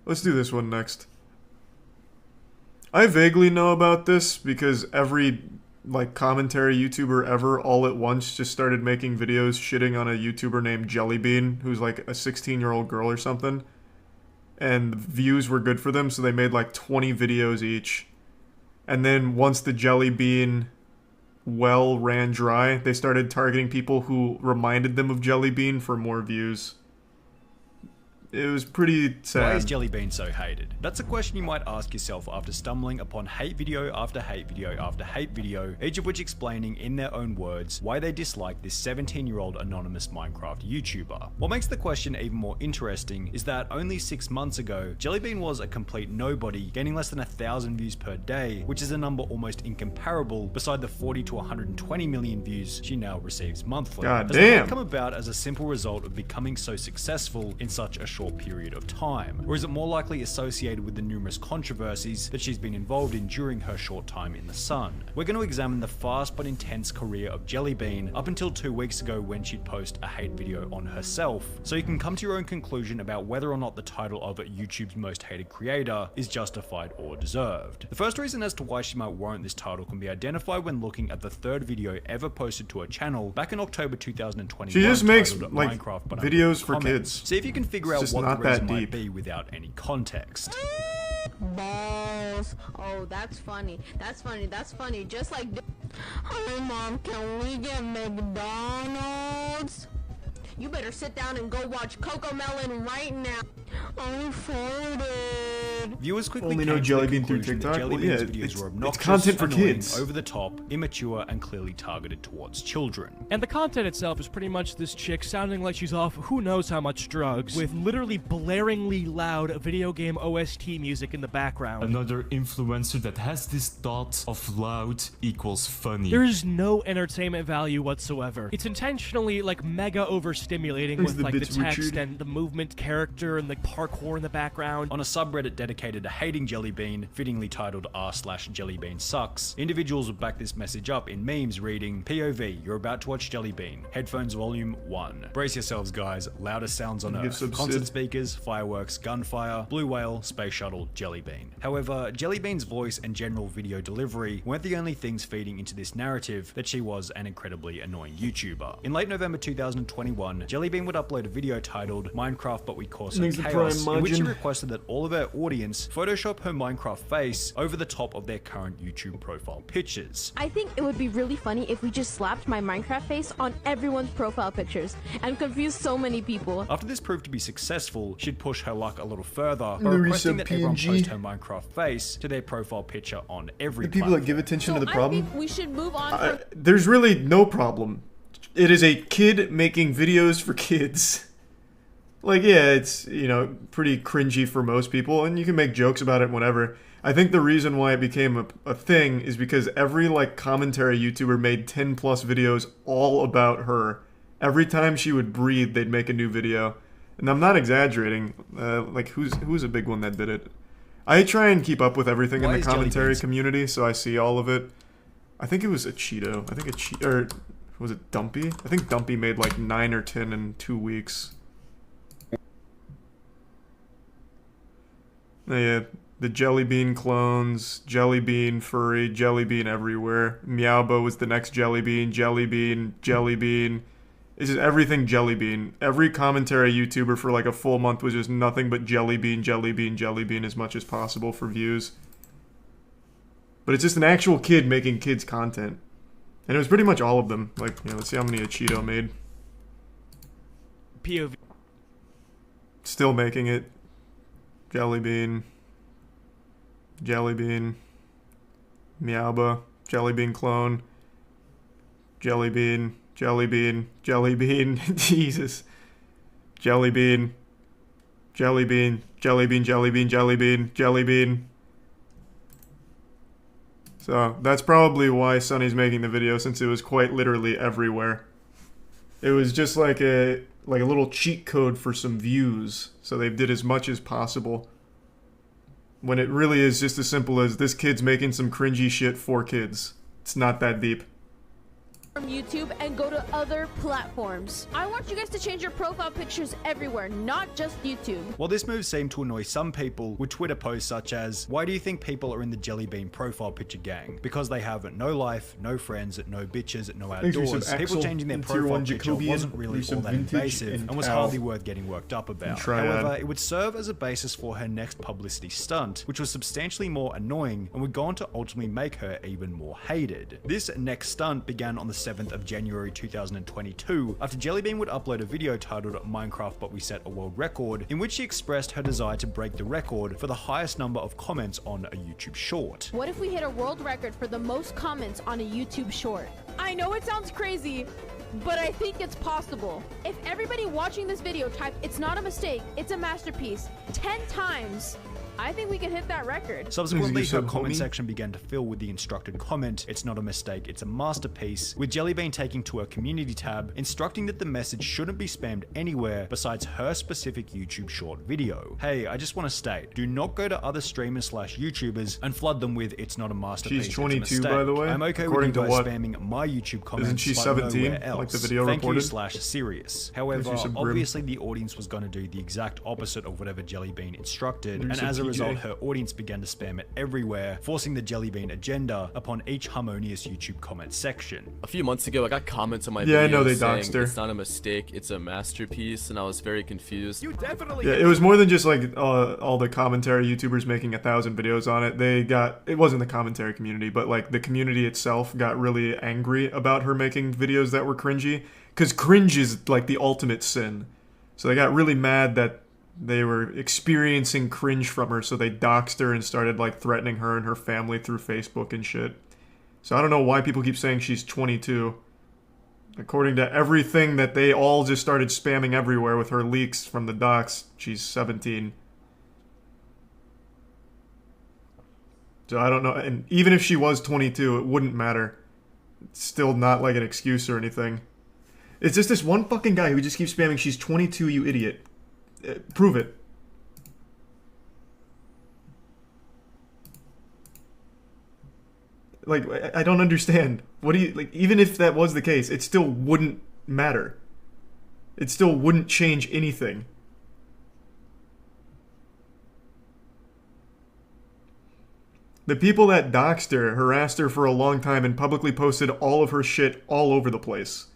Let's do this one next. I vaguely know about this because every like commentary YouTuber ever all at once just started making videos shitting on a YouTuber named Jellybean, who's like a 16-year-old girl or something. And the views were good for them, so they made like 20 videos each. And then once the Jellybean well ran dry, they started targeting people who reminded them of Jellybean for more views. It was pretty sad. Why is Jellybean so hated? That's a question you might ask yourself after stumbling upon hate video after hate video after hate video, each of which explaining in their own words why they dislike this 17-year-old anonymous Minecraft YouTuber. What makes the question even more interesting is that only 6 months ago, Jellybean was a complete nobody, gaining less than 1,000 views per day, which is a number almost incomparable beside the 40 to 120 million views she now receives monthly. God Has damn. that come about as a simple result of becoming so successful in such a short period of time? Or is it more likely associated with the numerous controversies that she's been involved in during her short time in the sun? We're going to examine the fast but intense career of Jellybean up until 2 weeks ago when she'd post a hate video on herself, so you can come to your own conclusion about whether or not the title of YouTube's most hated creator is justified or deserved. The first reason as to why she might warrant this title can be identified when looking at the third video ever posted to her channel back in October 2021. She just makes titled like Minecraft, but videos for comments. kids. See if you can figure out It's just what not the that reason might deep. be without any context. Balls. Oh, that's funny. That's funny. That's funny. Just like. Hey, Mom, can we get McDonald's? You better sit down and go watch Coco Melon right now. I farted. Viewers quickly Only came know to the Jellybean through conclusion that TikTok? Well, Jellybean's yeah, videos it's were obnoxious, content for annoying, kids. over the top, immature, and clearly targeted towards children. And the content itself is pretty much this chick sounding like she's off who knows how much drugs, with literally blaringly loud video game OST music in the background. Another influencer that has this thought of loud equals funny. There's no entertainment value whatsoever. It's intentionally like mega overstimulating Thanks with the like the bits, text Richard. and the movement character and the parkour in the background. On a subreddit dedicated to hating Jellybean, fittingly titled r/Jellybean sucks, individuals would back this message up in memes reading, POV, you're about to watch Jellybean, headphones volume 1. Brace yourselves guys, loudest sounds on Give earth, some concert Sid. speakers, fireworks, gunfire, blue whale, space shuttle, Jellybean. However, Jellybean's voice and general video delivery weren't the only things feeding into this narrative that she was an incredibly annoying YouTuber. In late November 2021, Jellybean would upload a video titled Minecraft But We Cause Some Thanks to Chaos, Prime in which she Margin. requested that all of her audience Photoshop her Minecraft face over the top of their current YouTube profile pictures. I think it would be really funny if we just slapped my Minecraft face on everyone's profile pictures and confused so many people. After this proved to be successful, she'd push her luck a little further by Larissa requesting that everyone PNG. post her Minecraft face to their profile picture on every The people that platform. give attention to the I problem. think we should move on from There's really no problem. It is a kid making videos for kids. Like, yeah, it's, you know, pretty cringy for most people, and you can make jokes about it, whatever. I think the reason why it became a thing is because every, like, commentary YouTuber made 10 plus videos all about her. Every time she would breathe, they'd make a new video. And I'm not exaggerating. Like, who's a big one that did it? I try and keep up with everything in Why the is commentary Jellybean- community, so I see all of it. I think it was a Cheeto. I think or was it Dumpy? I think Dumpy made like 9 or 10 in 2 weeks. Yeah, the Jellybean clones, Jellybean furry, Jellybean everywhere. Meowbo was the next Jellybean, Jellybean. It's just everything Jellybean. Every commentary YouTuber for like a full month was just nothing but Jellybean as much as possible for views. But it's just an actual kid making kids content. And it was pretty much all of them. Like, you know, let's see how many a Cheeto made. POV. Still making it. Jellybean. Meowba. Jellybean clone. Jellybean. Jesus. Jellybean. So, that's probably why Sunny's making the video, since it was quite literally everywhere. It was just like a little cheat code for some views, so they did as much as possible. When it really is just as simple as this kid's making some cringy shit for kids. It's not that deep. from YouTube and go to other platforms. I want you guys to change your profile pictures everywhere, not just YouTube. While this move seemed to annoy some people, with Twitter posts such as, "Why do you think people are in the Jellybean profile picture gang? Because they have no life, no friends, no bitches, no outdoors." People changing their profile picture wasn't really all that invasive and was hardly worth getting worked up about. However, it would serve as a basis for her next publicity stunt, which was substantially more annoying and would go on to ultimately make her even more hated. This next stunt began on the 7th of January 2022 after Jellybean would upload a video titled "Minecraft But We Set a World Record," in which she expressed her desire to break the record for the highest number of comments on a YouTube short. What if we hit a world record for the most comments on a YouTube short? I know it sounds crazy, but I think it's possible. If everybody watching this video typed "It's not a mistake, it's a masterpiece" 10 times, I think we can hit that record. Subsequently, her comment section began to fill with the instructed comment, "It's not a mistake, it's a masterpiece," with Jellybean taking to her community tab, instructing that the message shouldn't be spammed anywhere besides her specific YouTube short video. Hey, I just want to state, do not go to other streamers / YouTubers and flood them with "It's not a masterpiece, She's 22, it's a mistake." by the way. I'm okay According with you to guys what? spamming my YouTube comments, Isn't she but 17, nowhere else. like the video Thank reported? you / serious. However, Gives you some grim. obviously the audience was going to do the exact opposite of whatever Jellybean instructed, There's and some as a TJ. result, her audience began to spam it everywhere, forcing the Jellybean agenda upon each harmonious YouTube comment section. A few months ago, I got comments on my Yeah, I video know they saying doxed her. it's not a mistake, it's a masterpiece, and I was very confused. You definitely. Yeah, it was more than just like all the commentary YouTubers making 1,000 videos on it. It wasn't the commentary community, but like the community itself got really angry about her making videos that were cringy, because cringe is like the ultimate sin. So they got really mad that they were experiencing cringe from her, so they doxed her and started like threatening her and her family through Facebook and shit. So I don't know why people keep saying she's 22. According to everything that they all just started spamming everywhere with her leaks from the docs, she's 17. So I don't know, and even if she was 22, it wouldn't matter. It's still not like an excuse or anything. It's just this one fucking guy who just keeps spamming, "She's 22, you idiot." Prove it. Like, I don't understand. What do you, like, even if that was the case, it still wouldn't matter. It still wouldn't change anything. The people that doxed her harassed her for a long time and publicly posted all of her shit all over the place.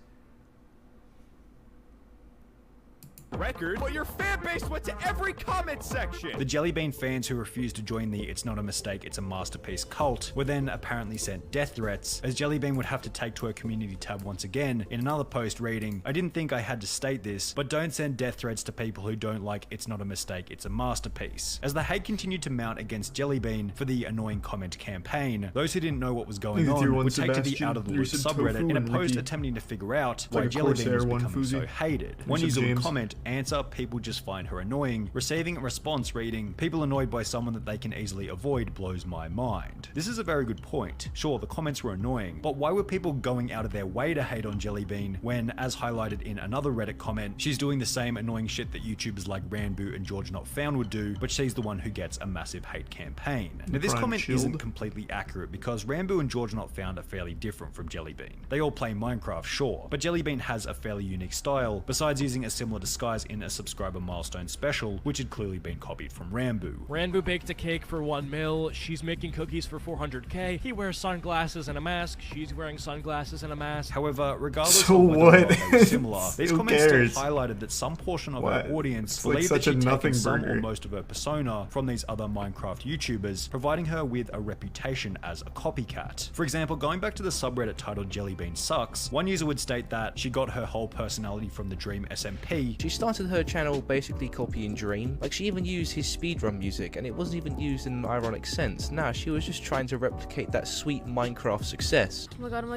Record, but your fan base went to every comment section. The Jellybean fans who refused to join the "It's not a mistake, it's a masterpiece" cult were then apparently sent death threats, as Jellybean would have to take to her community tab once again in another post reading, "I didn't think I had to state this, but don't send death threats to people who don't like 'It's not a mistake, it's a masterpiece." As the hate continued to mount against Jellybean for the annoying comment campaign, those who didn't know what was going on would take to the Out of the Loop subreddit in a post attempting to figure out why Jellybean was becoming so hated. One user would comment, "Answer, people just find her annoying," receiving a response reading, "People annoyed by someone that they can easily avoid blows my mind." This is a very good point. Sure, the comments were annoying, but why were people going out of their way to hate on Jellybean when, as highlighted in another Reddit comment, she's doing the same annoying shit that YouTubers like Ranboo and George Not Found would do, but she's the one who gets a massive hate campaign. Now this comment isn't completely accurate, because Ranboo and George Not Found are fairly different from Jellybean. They all play Minecraft, sure, but Jellybean has a fairly unique style, besides using a similar disguise in a subscriber milestone special, which had clearly been copied from Ranboo. Ranboo baked a cake for 1 mil, she's making cookies for 400k, he wears sunglasses and a mask, she's wearing sunglasses and a mask. However, regardless So of whether or not what? they were similar, these Who comments cares? still highlighted that some portion of What? her audience It's like believed that such a she'd taken nothing some or burger. most of her persona from these other Minecraft YouTubers, providing her with a reputation as a copycat. For example, going back to the subreddit titled "Jellybean Sucks," one user would state that she got her whole personality from the Dream SMP. She started her channel basically copying Dream. Like, she even used his speedrun music, and it wasn't even used in an ironic sense. Nah, she was just trying to replicate that sweet Minecraft success. Oh my god, I'm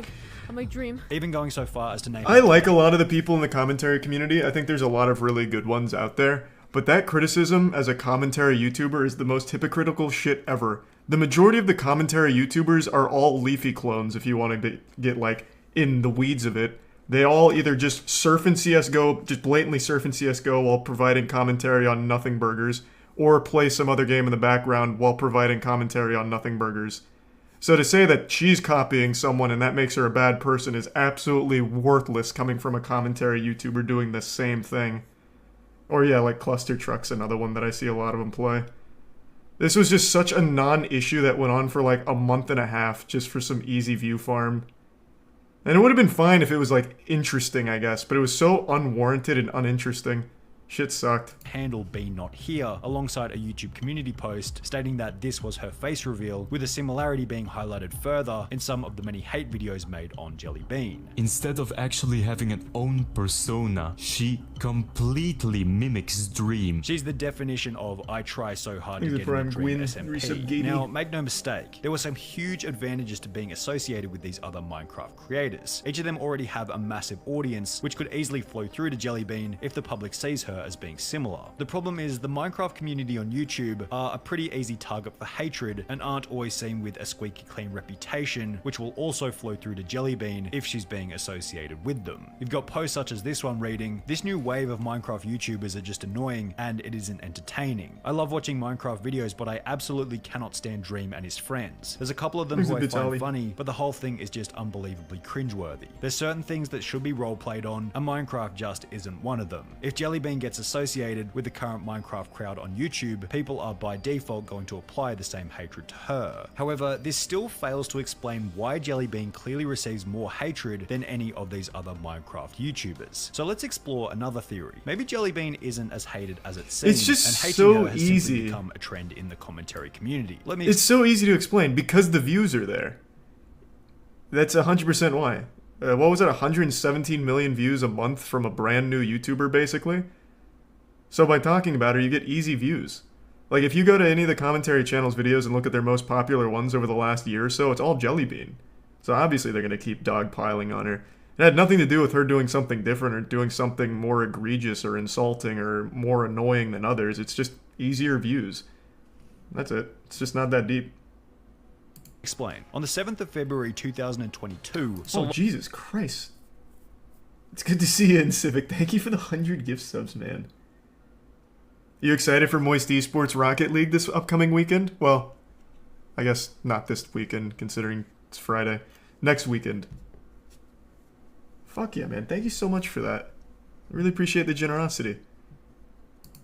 like Dream. Even going so far as to name I like a lot of the people in the commentary community. I think there's a lot of really good ones out there. But that criticism as a commentary YouTuber is the most hypocritical shit ever. The majority of the commentary YouTubers are all Leafy clones, if you want to get like in the weeds of it. They all either just surf in CSGO, just blatantly surf in CSGO while providing commentary on Nothing Burgers, or play some other game in the background while providing commentary on Nothing Burgers. So to say that she's copying someone and that makes her a bad person is absolutely worthless coming from a commentary YouTuber doing the same thing. Or yeah, like Cluster Truck's another one that I see a lot of them play. This was just such a non-issue that went on for like a month and a half just for some easy view farm. And it would have been fine if it was like interesting, I guess, but it was so unwarranted and uninteresting. Shit sucked. Handle Be Not Here alongside a YouTube community post stating that this was her face reveal, with a similarity being highlighted further in some of the many hate videos made on Jelly Bean. Instead of actually having an own persona, she completely mimics Dream. She's the definition of I try so hard to He's a get prime in the Dream Gwyn, SMP. Now, make no mistake, there were some huge advantages to being associated with these other Minecraft creators. Each of them already have a massive audience, which could easily flow through to Jelly Bean if the public sees her as being similar. The problem is the Minecraft community on YouTube are a pretty easy target for hatred and aren't always seen with a squeaky clean reputation, which will also flow through to Jelly Bean if she's being associated with them. You've got posts such as this one reading, "This new wave of Minecraft YouTubers are just annoying and it isn't entertaining. I love watching Minecraft videos, but I absolutely cannot stand Dream and his friends. There's a couple of them who I find funny, but the whole thing is just unbelievably cringeworthy. There's certain things that should be roleplayed on, and Minecraft just isn't one of them. If Jelly Bean gets associated with the current Minecraft crowd on YouTube, people are by default going to apply the same hatred to her. However, this still fails to explain why Jelly Bean clearly receives more hatred than any of these other Minecraft YouTubers. So let's explore another theory. Maybe Jelly Bean isn't as hated as it seems, It's just and hating so her has easy. simply become a trend in the commentary community. It's so easy to explain because the views are there. That's 100% why. What was it, 117 million views a month from a brand new YouTuber, basically? So by talking about her, you get easy views. Like, if you go to any of the commentary channels' videos and look at their most popular ones over the last year or so, it's all Jelly Bean. So obviously they're going to keep dogpiling on her. It had nothing to do with her doing something different or doing something more egregious or insulting or more annoying than others. It's just easier views. That's it. It's just not that deep. Explain. On the 7th of February 2022... Oh, Jesus Christ. It's good to see you in Civic. Thank you for the 100 gift subs, man. You excited for MoistCr1TiKaL Rocket League this upcoming weekend? Well, I guess not this weekend, considering it's Friday. Next weekend. Fuck yeah, man. Thank you so much for that. I really appreciate the generosity.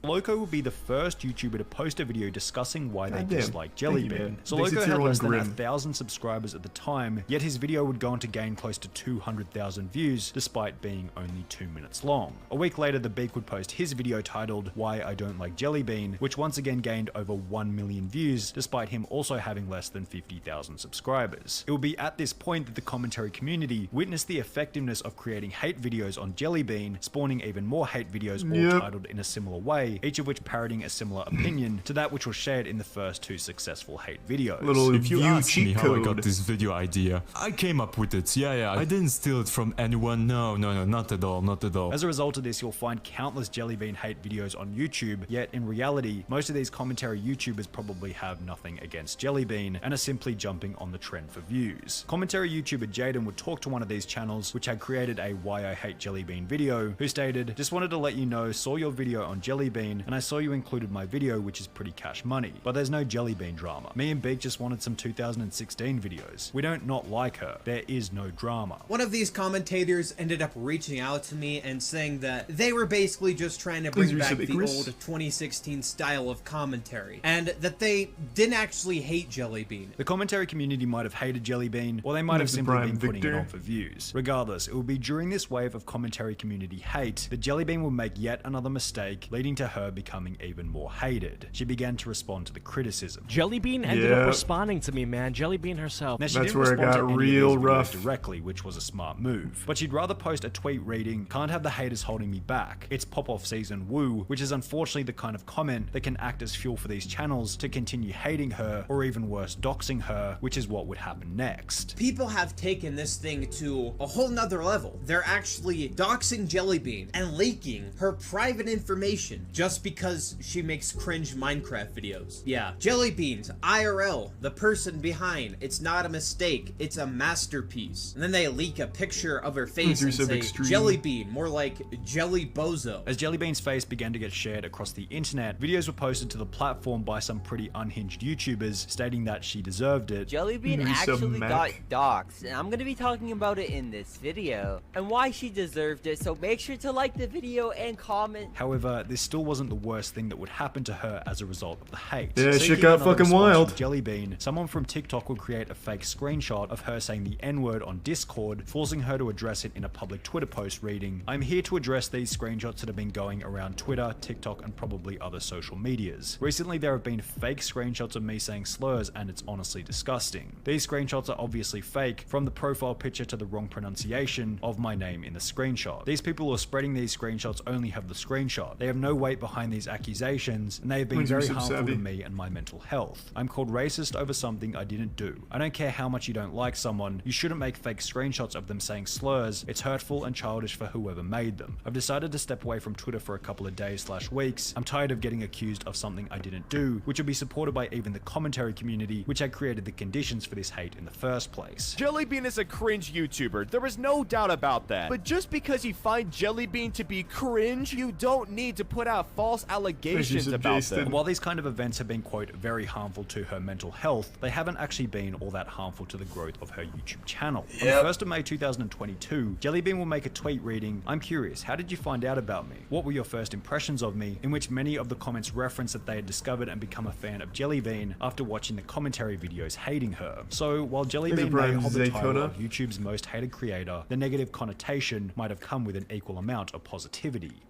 Loco will be the first YouTuber to post a video discussing why they dislike Jelly Bean. So Makes it Loco tier had one less than grim. 1,000 subscribers at the time, yet his video would go on to gain close to 200,000 views, despite being only 2 minutes long. A week later, the Beak would post his video titled Why I Don't Like Jelly Bean, which once again gained over 1 million views, despite him also having less than 50,000 subscribers. It will be at this point that the commentary community witnessed the effectiveness of creating hate videos on Jelly Bean, spawning even more hate videos all titled in a similar way, each of which parroting a similar opinion to that which was shared in the first 2 successful hate videos. If you ask me how I got this video idea, I came up with it. Yeah, I didn't steal it from anyone. No, not at all, not at all. As a result of this, you'll find countless Jelly Bean hate videos on YouTube, yet in reality, most of these commentary YouTubers probably have nothing against Jelly Bean and are simply jumping on the trend for views. Commentary YouTuber Jaden would talk to one of these channels, which had created a Why I Hate Jelly Bean video, who stated, "Just wanted to let you know, saw your video on Jelly Bean, and I saw you included my video, which is pretty cash money. But there's no Jelly Bean drama. Me and Beak just wanted some 2016 videos. We don't not like her. There is no drama." One of these commentators ended up reaching out to me and saying that they were basically just trying to bring back the old 2016 style of commentary, and that they didn't actually hate Jelly Bean. The commentary community might have hated Jelly Bean, or they might have simply been putting it on for views. Regardless, it will be during this wave of commentary community hate that Jelly Bean will make yet another mistake, leading to her becoming even more hated. She began to respond to the criticism. Jelly Bean ended up responding to me, man. Jelly Bean herself. Now, she didn't respond to any of these videos directly, which was a smart move. But she'd rather post a tweet reading, "Can't have the haters holding me back. It's pop-off season, woo," which is unfortunately the kind of comment that can act as fuel for these channels to continue hating her, or even worse, doxing her, which is what would happen next. People have taken this thing to a whole nother level. They're actually doxing Jelly Bean and leaking her private information just because she makes cringe Minecraft videos. Yeah. Jellybeans, IRL, the person behind. It's not a mistake. It's a masterpiece. And then they leak a picture of her face and say, Jellybean, more like Jelly Bozo. As Jellybean's face began to get shared across the internet, videos were posted to the platform by some pretty unhinged YouTubers stating that she deserved it. Jellybean actually got doxxed, and I'm gonna be talking about it in this video, and why she deserved it, so make sure to like the video and comment. However, this still wasn't the worst thing that would happen to her as a result of the hate. Yeah, shit got fucking wild. Jellybean, someone from TikTok would create a fake screenshot of her saying the N-word on Discord, forcing her to address it in a public Twitter post reading, "I'm here to address these screenshots that have been going around Twitter, TikTok, and probably other social medias. Recently, there have been fake screenshots of me saying slurs, and it's honestly disgusting. These screenshots are obviously fake, from the profile picture to the wrong pronunciation of my name in the screenshot. These people who are spreading these screenshots only have the screenshot. They have no weight behind these accusations, and they have been very harmful to me and my mental health. I'm called racist over something I didn't do. I don't care how much you don't like someone, you shouldn't make fake screenshots of them saying slurs. It's hurtful and childish for whoever made them. I've decided to step away from Twitter for a couple of days/weeks. I'm tired of getting accused of something I didn't do, which would be supported by even the commentary community, which had created the conditions for this hate in the first place." Jellybean is a cringe YouTuber, there is no doubt about that. But just because you find Jellybean to be cringe, you don't need to put out false allegations about them. And while these kind of events have been, quote, very harmful to her mental health, they haven't actually been all that harmful to the growth of her YouTube channel. On the 1st of May 2022, Jellybean will make a tweet reading, "I'm curious, how did you find out about me? What were your first impressions of me?" in which many of the comments reference that they had discovered and become a fan of Jellybean after watching the commentary videos hating her. So while Jellybean may hold the title of YouTube's most hated creator, the negative connotation might have come with an equal amount of positivity.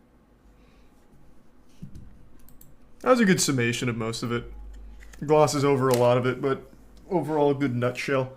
That was a good summation of most of it. Glosses over a lot of it, but overall a good nutshell.